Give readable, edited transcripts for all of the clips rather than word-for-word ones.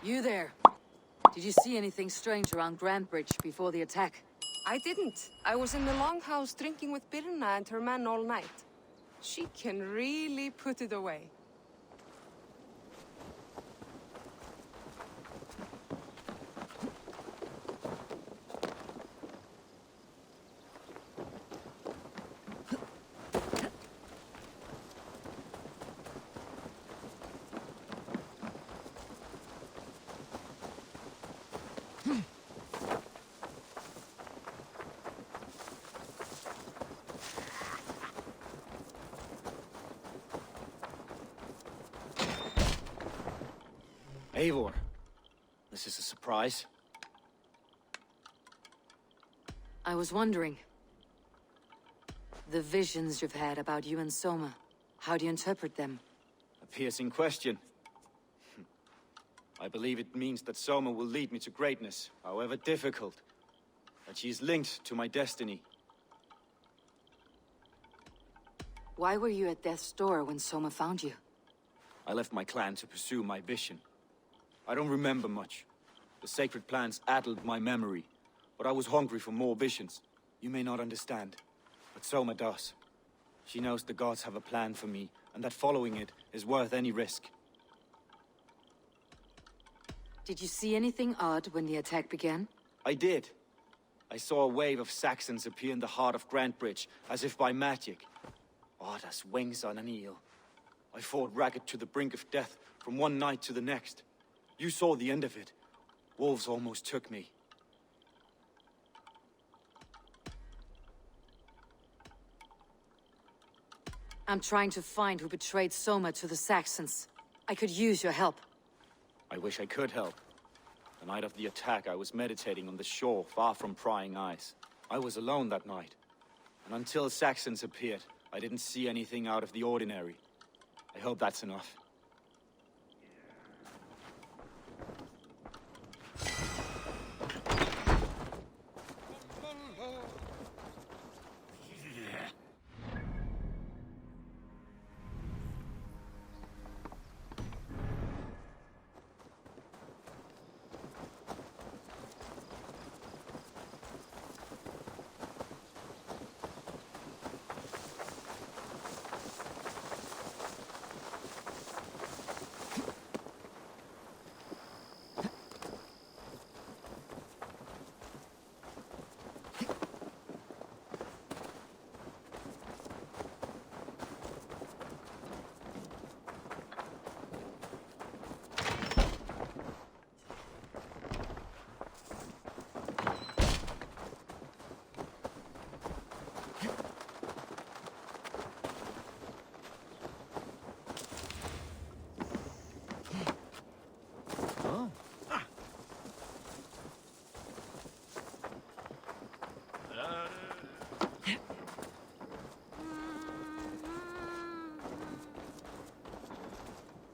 You there. Did you see anything strange around Grand Bridge before the attack? I didn't. I was in the longhouse drinking with Birna and her men all night. She can really put it away. Eivor, this is a surprise. I was wondering. The visions you've had about you and Soma, how do you interpret them? A piercing question. I believe it means that Soma will lead me to greatness, however difficult. That she is linked to my destiny. Why were you at death's door when Soma found you? I left my clan to pursue my vision. I don't remember much. The sacred plants addled my memory, but I was hungry for more visions. You may not understand, but Soma does. She knows the gods have a plan for me, and that following it is worth any risk. Did you see anything odd when the attack began? I did. I saw a wave of Saxons appear in the heart of Grand Bridge, as if by magic. Odd as wings on an eel. I fought ragged to the brink of death from one night to the next. You saw the end of it. Wolves almost took me. I'm trying to find who betrayed Soma to the Saxons. I could use your help. I wish I could help. The night of the attack, I was meditating on the shore, far from prying eyes. I was alone that night. And until Saxons appeared, I didn't see anything out of the ordinary. I hope that's enough.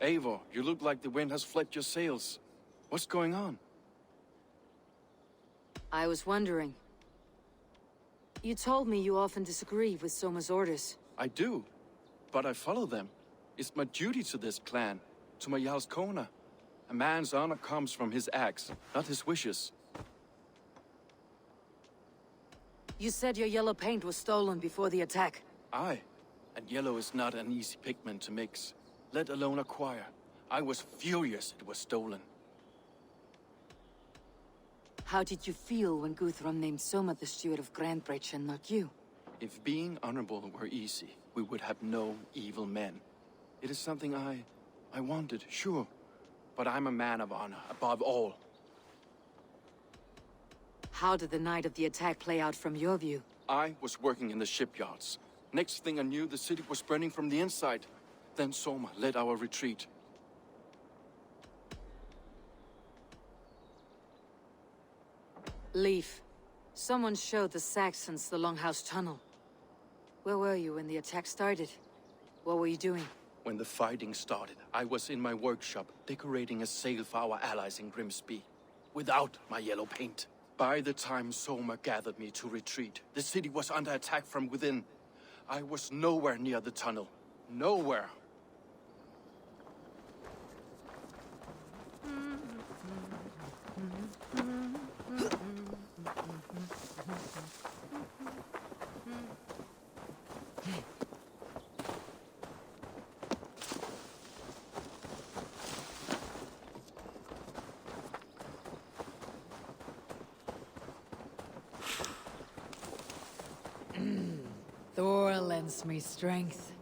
Eivor, you look like the wind has flecked your sails. What's going on? I was wondering. You told me you often disagree with Soma's orders. I do, but I follow them. It's my duty to this clan, to my Jarl's Kona. A man's honor comes from his acts, not his wishes. You said your yellow paint was stolen before the attack. Aye, and yellow is not an easy pigment to mix, let alone acquire. I was furious it was stolen. How did you feel when Guthrum named Soma the steward of Grand Bridge and not you? If being honorable were easy, we would have no evil men. It is something I wanted, sure. But I'm a man of honor, above all. How did the night of the attack play out from your view? I was working in the shipyards. Next thing I knew, the city was burning from the inside. Then Soma led our retreat. Leaf. Someone showed the Saxons the Longhouse Tunnel. Where were you when the attack started? What were you doing? When the fighting started, I was in my workshop, decorating a sail for our allies in Grimsby. Without my yellow paint. By the time Soma gathered me to retreat, the city was under attack from within. I was nowhere near the tunnel. Nowhere. Thor lends me strength.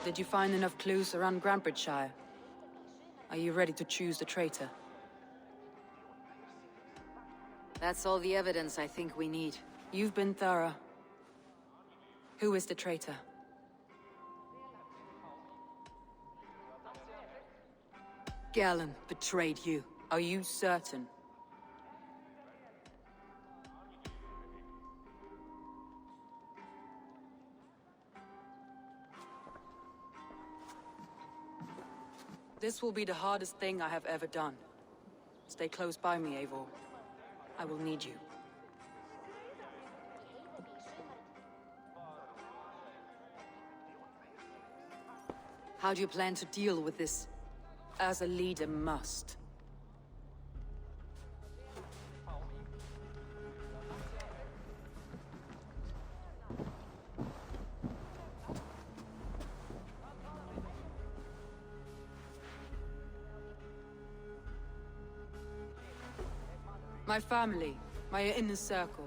Did you find enough clues around Grantbridgeshire? Are you ready to choose the traitor? That's all the evidence I think we need. You've been thorough. Who is the traitor? Galen betrayed you. Are you certain? This will be the hardest thing I have ever done. Stay close by me, Eivor. I will need you. How do you plan to deal with this? As a leader must. My family, my inner circle.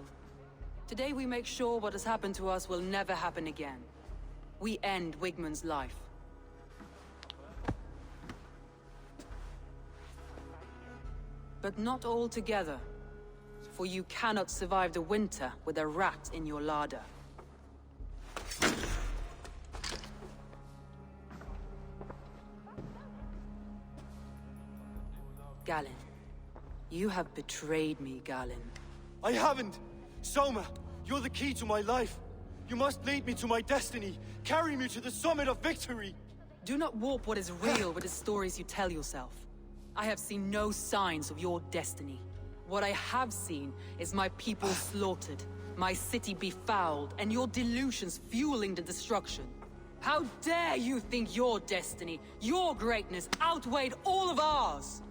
Today we make sure what has happened to us will never happen again. We end Wigmund's life. But not all together. For you cannot survive the winter with a rat in your larder. Galen. You have betrayed me, Galen. I haven't! Soma, you're the key to my life. You must lead me to my destiny. Carry me to the summit of victory. Do not warp what is real with the stories you tell yourself. I have seen no signs of your destiny. What I have seen is my people slaughtered, my city befouled, and your delusions fueling the destruction. How dare you think your destiny, your greatness, outweighed all of ours?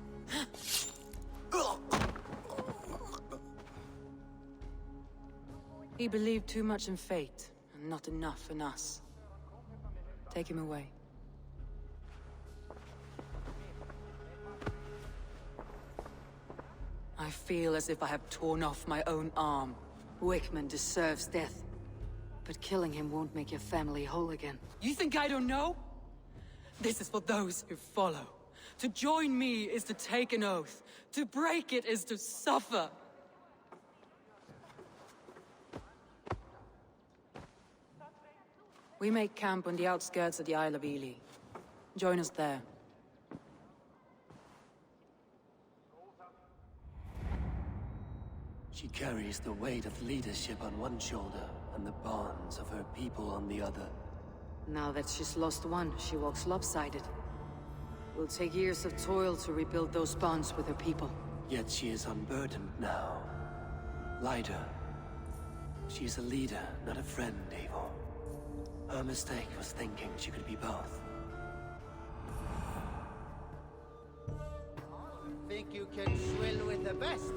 He believed too much in fate, and not enough in us. Take him away. I feel as if I have torn off my own arm. Wigmund deserves death. But killing him won't make your family whole again. You think I don't know? This is for those who follow. To join me is to take an oath. To break it is to suffer. We make camp on the outskirts of the Isle of Ely. Join us there. She carries the weight of leadership on one shoulder and the bonds of her people on the other. Now that she's lost one, she walks lopsided. Will take years of toil to rebuild those bonds with her people. Yet she is unburdened now. Lighter. She is a leader, not a friend, Eivor. Her mistake was thinking she could be both. Think you can swill with the best?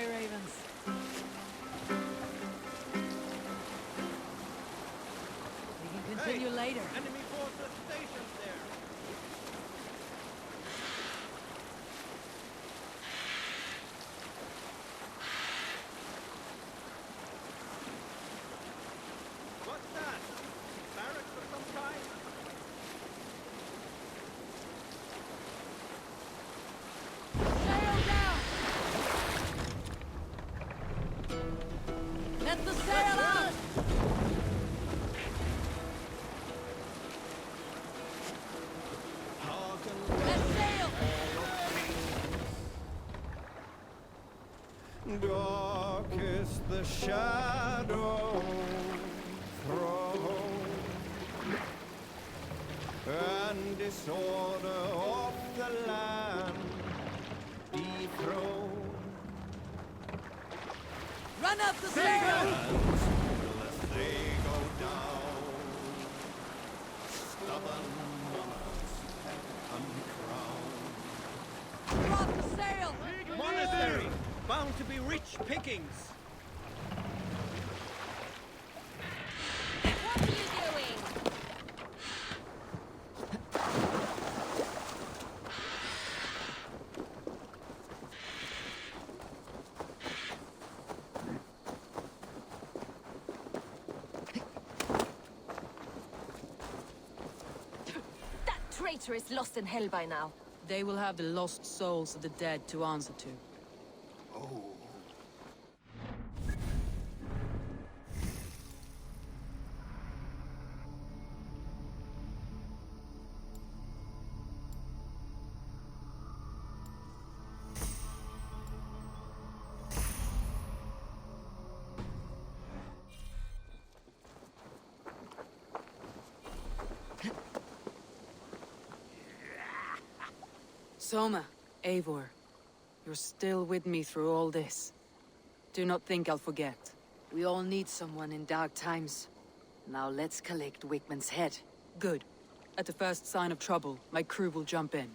my ravens. We can continue later. Enemy forces stationed there. What's that? Barracks of some kind? Sail down! Let the sail out! Let sail! Dark is the shadow thrown, and disorder of the land dethroned. Run up the sail! As they go down, stubborn monarchs uncrowned. Drop the sail! Monastery, bound to be rich pickings. What are you doing? That traitor is lost in hell by now. They will have the lost souls of the dead to answer to. Soma, Eivor, you're still with me through all this. Do not think I'll forget. we all need someone in dark times. Now let's collect Wickman's head. Good. At the first sign of trouble, my crew will jump in.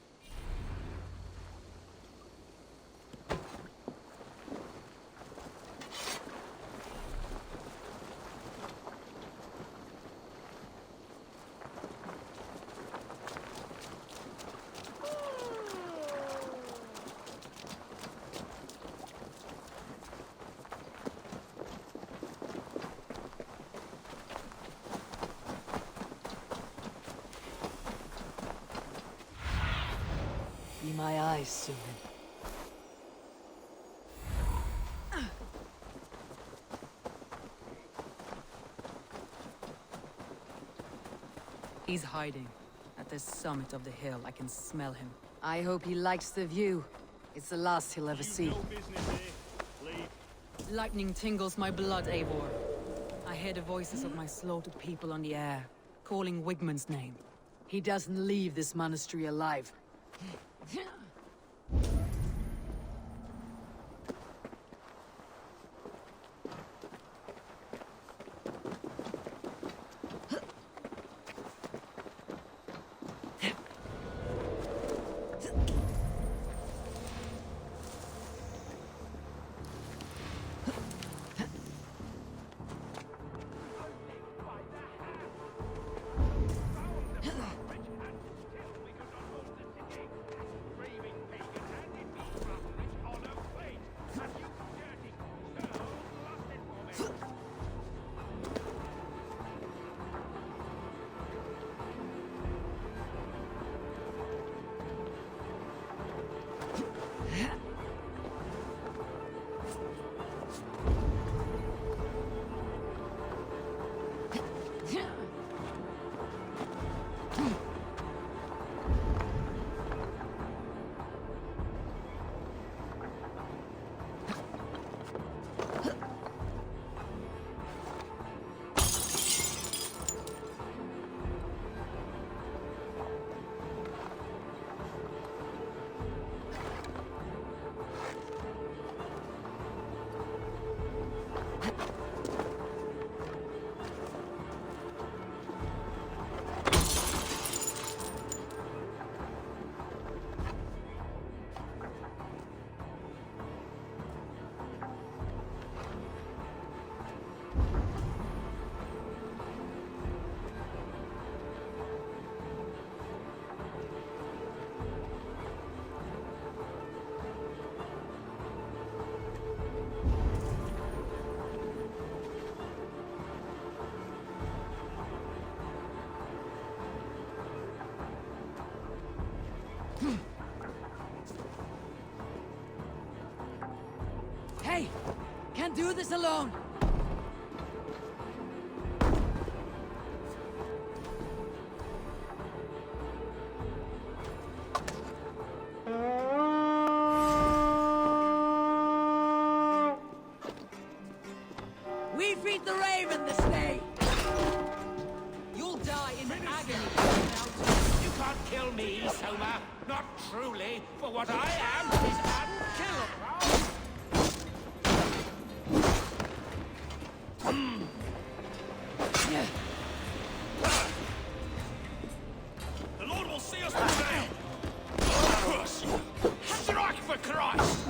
Be my eyes soon. He's hiding. At the summit of the hill, I can smell him. I hope he likes the view. It's the last he'll ever see. Lightning tingles my blood, Eivor. I hear the voices of my slaughtered people on the air, calling Wigmund's name. He doesn't leave this monastery alive. do this alone! We feed the raven this day! You'll die in agony. You can't kill me, Soma. Not truly, for what I am is unkillable. The Lord will see us prevail! Strike for Christ!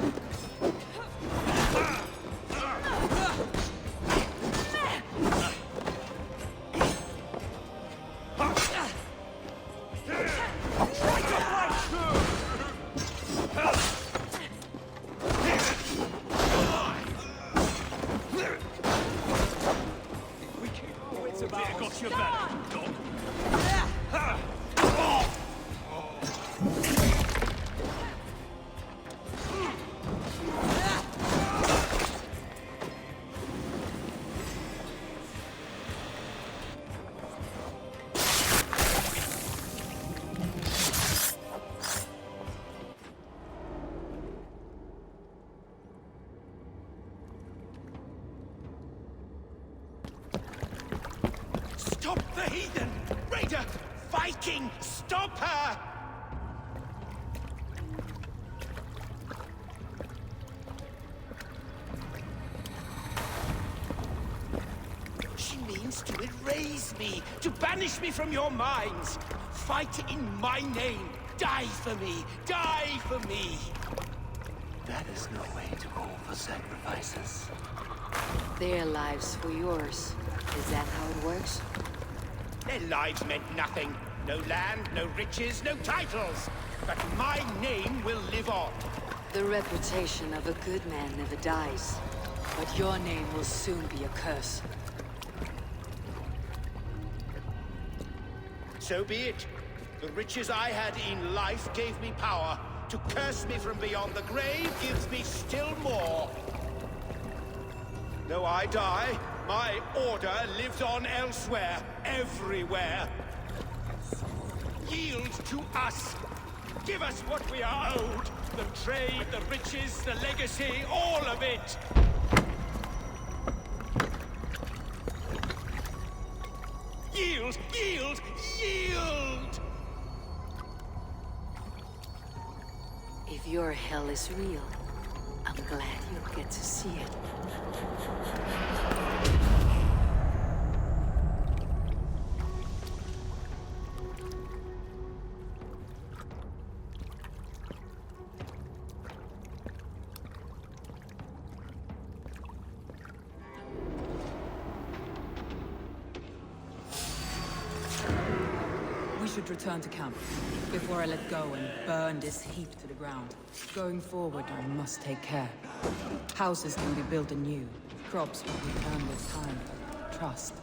Got your back, dog. Stop the heathen! Raider! Viking! Stop her! She means to erase me, to banish me from your minds. Fight in my name. Die for me. Die for me. That is no way to call for sacrifices. Their lives for yours. Is that how it works? Their lives meant nothing. No land, no riches, no titles. But my name will live on. The reputation of a good man never dies. But your name will soon be a curse. So be it. The riches I had in life gave me power. To curse me from beyond the grave gives me still more. Though I die, my order lives on elsewhere, everywhere. Yield to us. Give us what we are owed. The trade, the riches, the legacy, all of it. Yield, yield, yield! If your hell is real, I'm glad you'll get to see it. We should return to camp before I let go and burn this heap to the ground. Going forward, I must take care. Houses can be built anew. Crops will be planted with time. Trust.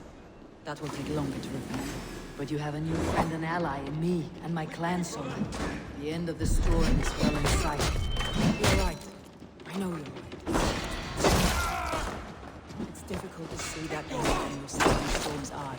That will take longer to repair. But you have a new friend and ally in me and my clan, Soma. The end of the storm is well in sight. You're right. I know you're right. It's difficult to see that end when you're still in Storm's eye.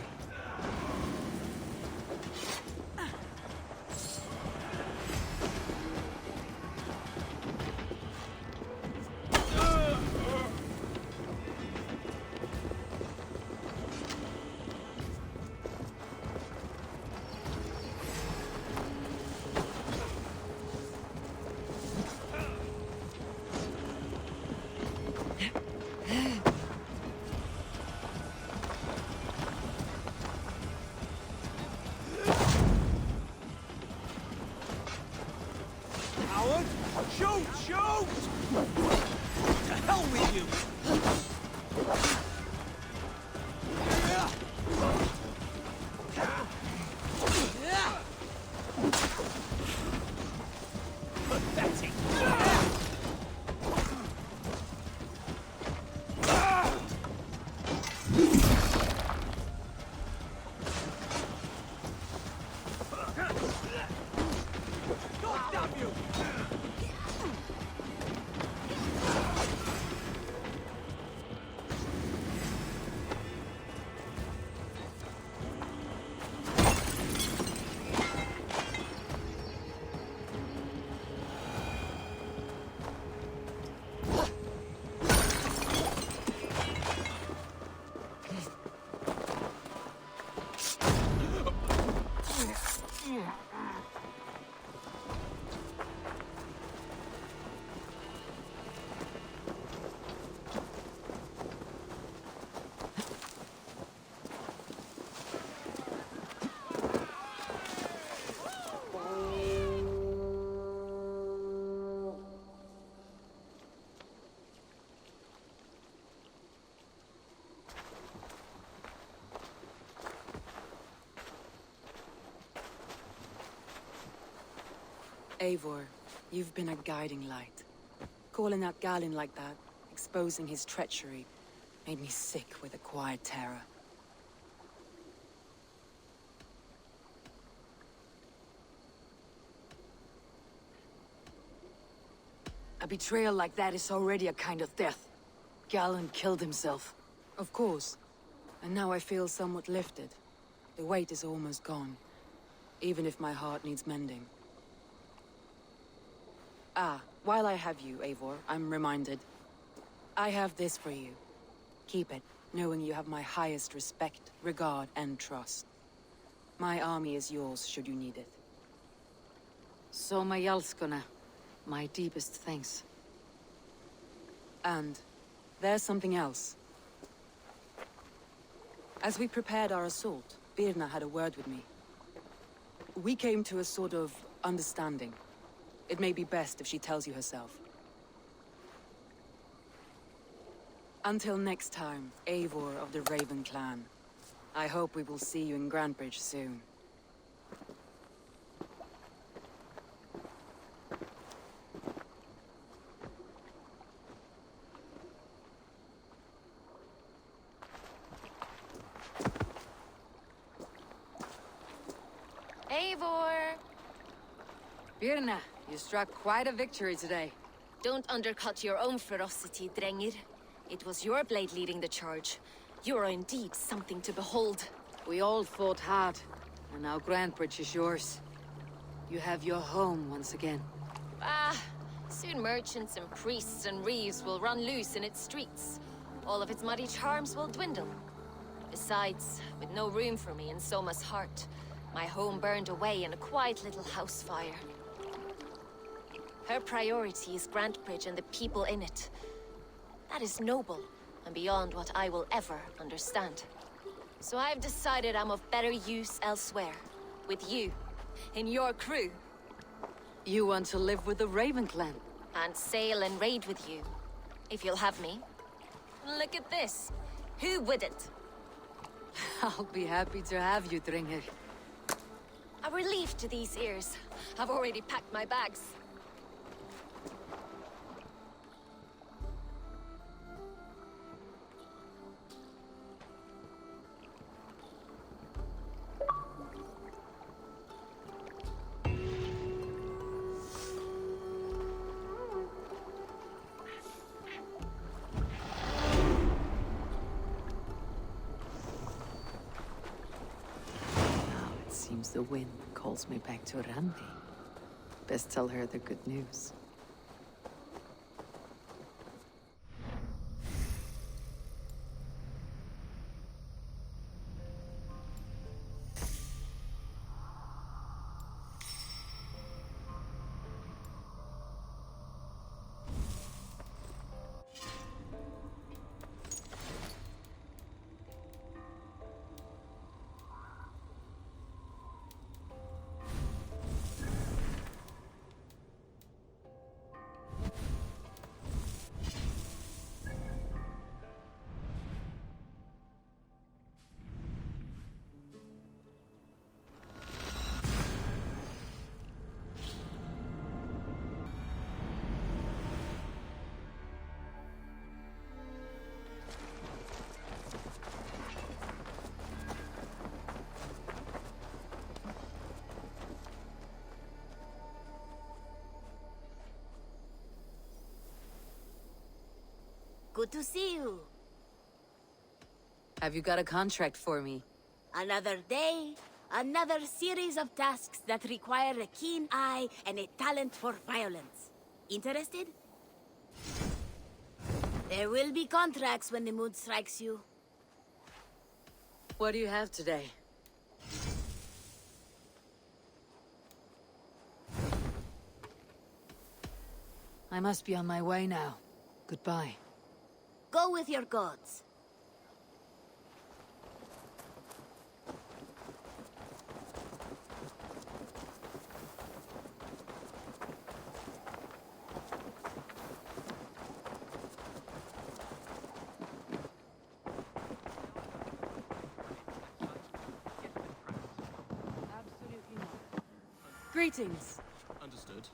Howard! Shoot! Shoot! To hell with you! Pathetic! God damn you! Eivor, you've been a guiding light. Calling out Galin like that, exposing his treachery, made me sick with a quiet terror. A betrayal like that is already a kind of death. Gallen killed himself. Of course. And now I feel somewhat lifted. The weight is almost gone, even if my heart needs mending. Ah, while I have you, Eivor, I'm reminded. I have this for you. Keep it, knowing you have my highest respect, regard, and trust. My army is yours, should you need it. Soma Jalskona. My deepest thanks. And there's something else. As we prepared our assault, Birna had a word with me. We came to a sort of understanding. It may be best if she tells you herself. Until next time, Eivor of the Raven Clan. I hope we will see you in Grantebridge soon. Eivor! Birna, you struck quite a victory today. Don't undercut your own ferocity, Drengir. It was your blade leading the charge. You are indeed something to behold. We all fought hard, and now Grantebridge is yours. You have your home once again. Ah, soon merchants and priests and reeves will run loose in its streets. All of its muddy charms will dwindle. Besides, with no room for me in Soma's heart, my home burned away in a quiet little house fire. Her priority is Grantebridge and the people in it. That is noble, and beyond what I will ever understand. So I've decided I'm of better use elsewhere. With you, in your crew. You want to live with the Raven Clan? And sail and raid with you, if you'll have me. Look at this. Who wouldn't? I'll be happy to have you, Drengir. A relief to these ears. I've already packed my bags. Seems the wind calls me back to Randi. Best tell her the good news. Good to see you. Have you got a contract for me? Another day, another series of tasks that require a keen eye and a talent for violence. Interested? There will be contracts when the mood strikes you. What do you have today? I must be on my way now. Goodbye. Go with your gods. Greetings. Understood.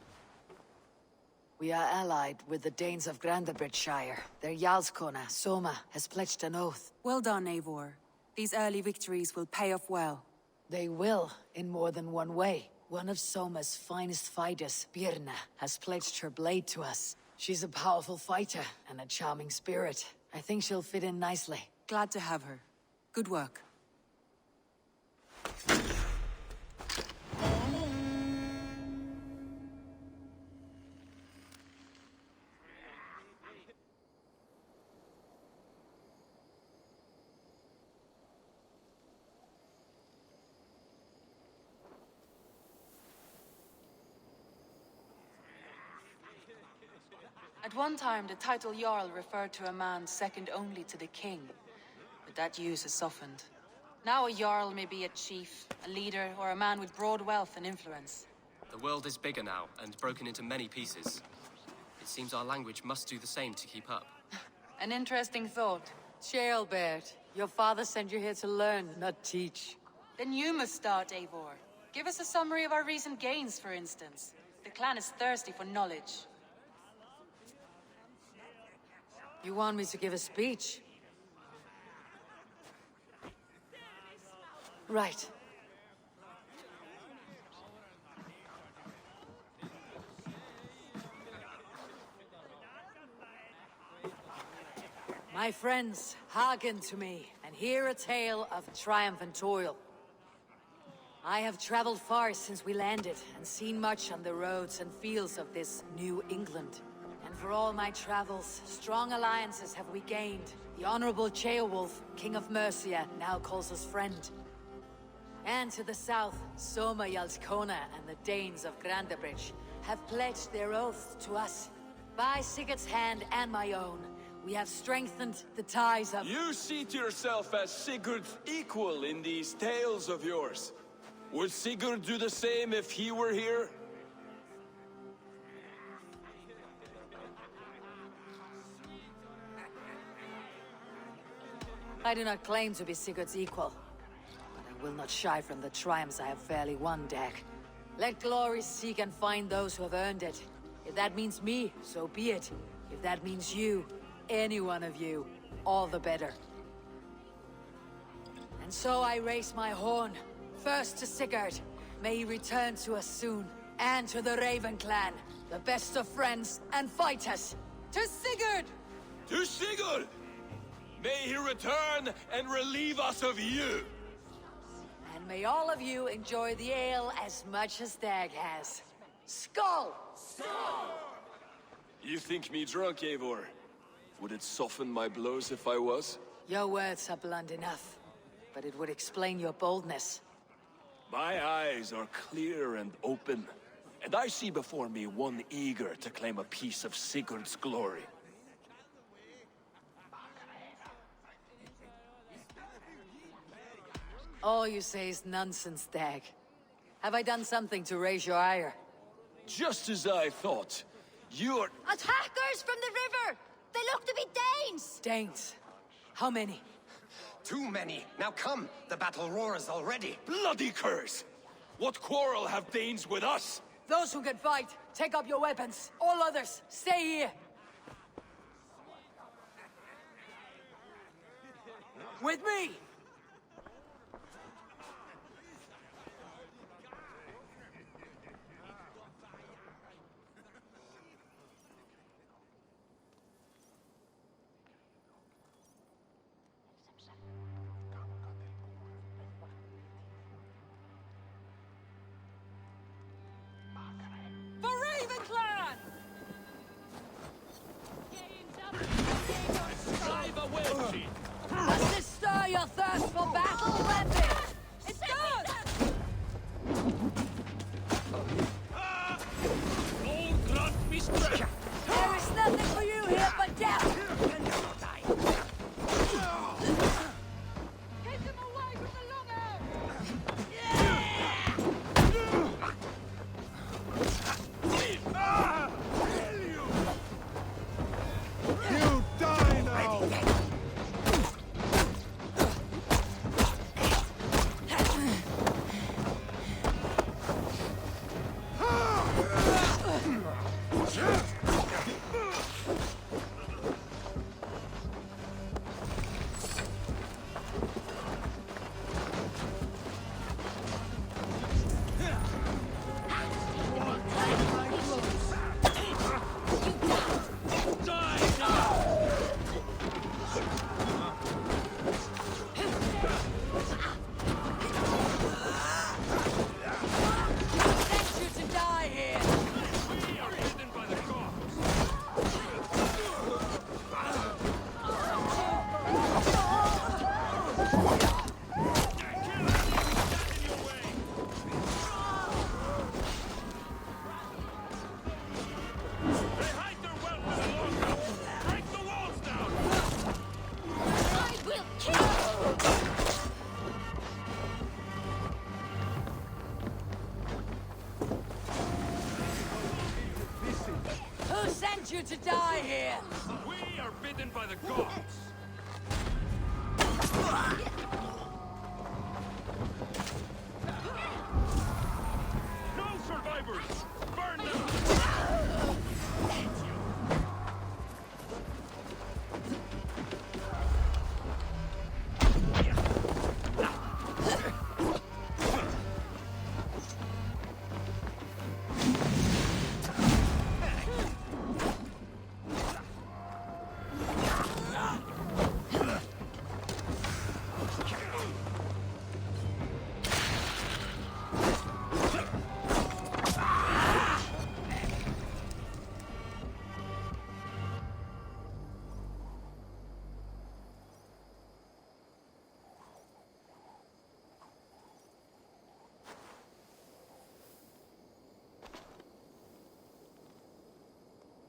We are allied with the Danes of Grandabridgeshire. Their Jarlskona, Soma, has pledged an oath. Well done, Eivor. These early victories will pay off well. They will, in more than one way. One of Soma's finest fighters, Birna, has pledged her blade to us. She's a powerful fighter and a charming spirit. I think she'll fit in nicely. Glad to have her. Good work. At one time, the title Jarl referred to a man second only to the king. But that use has softened. Now a Jarl may be a chief, a leader, or a man with broad wealth and influence. The world is bigger now, and broken into many pieces. It seems our language must do the same to keep up. An interesting thought. Ceolbert, your father sent you here to learn, not teach. Then you must start, Eivor. Give us a summary of our recent gains, for instance. The clan is thirsty for knowledge. You want me to give a speech? Right. My friends, hearken to me, and hear a tale of triumph and toil. I have traveled far since we landed, and seen much on the roads and fields of this New England. And for all my travels, strong alliances have we gained. The Honorable Ceolwulf, King of Mercia, now calls us friend. And to the south, Soma Jarlskona and the Danes of Grandabridge have pledged their oath to us. By Sigurd's hand and my own, we have strengthened the ties of— You seat yourself as Sigurd's equal in these tales of yours. Would Sigurd do the same if he were here? I do not claim to be Sigurd's equal, but I will not shy from the triumphs I have fairly won, Dag. Let glory seek and find those who have earned it. If that means me, so be it. If that means you, any one of you, all the better. And so I raise my horn, first to Sigurd. May he return to us soon. And to the Raven clan, the best of friends and fighters. To Sigurd! To Sigurd! May he return and relieve us of you! And may all of you enjoy the ale as much as Dag has. Skull! You think me drunk, Eivor? Would it soften my blows if I was? Your words are blunt enough, but it would explain your boldness. My eyes are clear and open, and I see before me one eager to claim a piece of Sigurd's glory. All you say is nonsense, Dag. Have I done something to raise your ire? Just as I thought. You're— Attackers from the river! They look to be Danes! Danes? How many? Too many. Now come, the battle roars already. bloody curse! What quarrel have Danes with us? Those who can fight, take up your weapons. All others, stay here. With me! Assist your third! you to die here! We are bidden by the gods! No survivors! Burn them!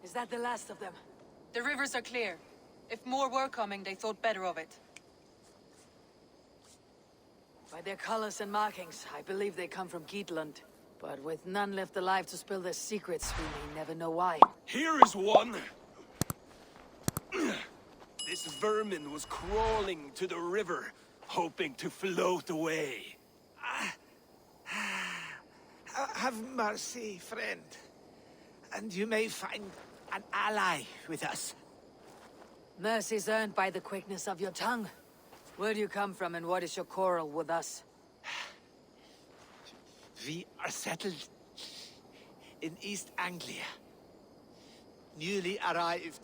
Is that the last of them? The rivers are clear. If more were coming, they thought better of it. By their colors and markings, I believe they come from Geatland. But with none left alive to spill their secrets, we may never know why. Here is one! This vermin was crawling to the river, hoping to float away. Have mercy, friend. And you may find an ally with us. Mercy's earned by the quickness of your tongue. Where do you come from and what is your quarrel with us? We are settled in East Anglia. Newly arrived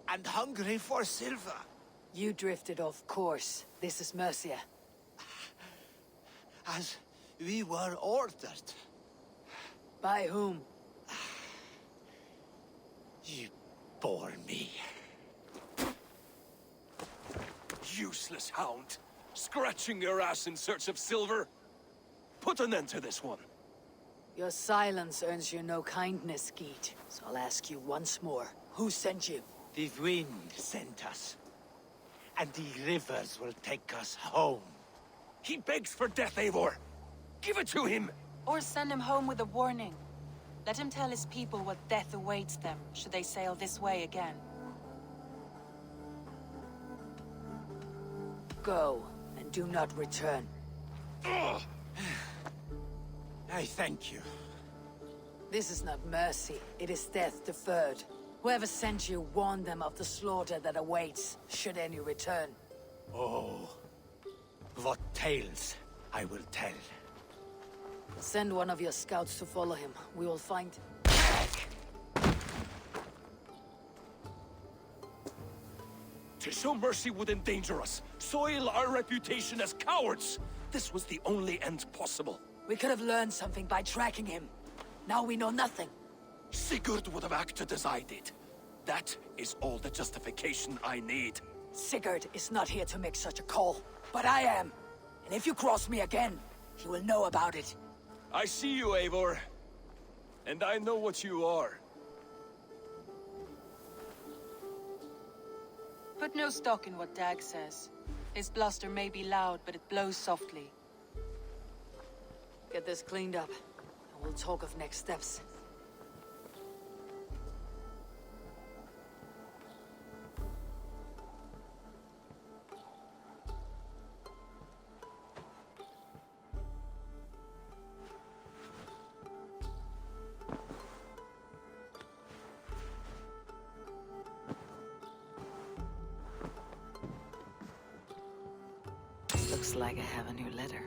and hungry for silver. You drifted off course. This is Mercia. As we were ordered. By whom? You bore me. Useless hound! Scratching your ass in search of silver! Put an end to this one! Your silence earns you no kindness, Geet. So I'll ask you once more. Who sent you? The wind sent us. And the rivers will take us home. He begs for death, Eivor! Give it to him! Or send him home with a warning. Let him tell his people what death awaits them, should they sail this way again. Go, and do not return. Ugh. I thank you. This is not mercy, it is death deferred. Whoever sent you warned them of the slaughter that awaits, should any return. Oh, what tales I will tell. Send one of your scouts to follow him. We will find... To show mercy would endanger us, soil our reputation as cowards. This was the only end possible. We could have learned something by tracking him. Now we know nothing. Sigurd would have acted as I did. That is all the justification I need. Sigurd is not here to make such a call, but I am. And if you cross me again, he will know about it. I see you, Eivor. And I know what you are. Put no stock in what Dag says. His bluster may be loud, but it blows softly. Get this cleaned up, and we'll talk of next steps. Looks like I have a new letter.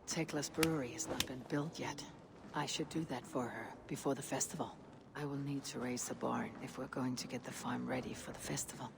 Tekla's brewery has not been built yet. I should do that for her before the festival. I will need to raise the barn if we're going to get the farm ready for the festival.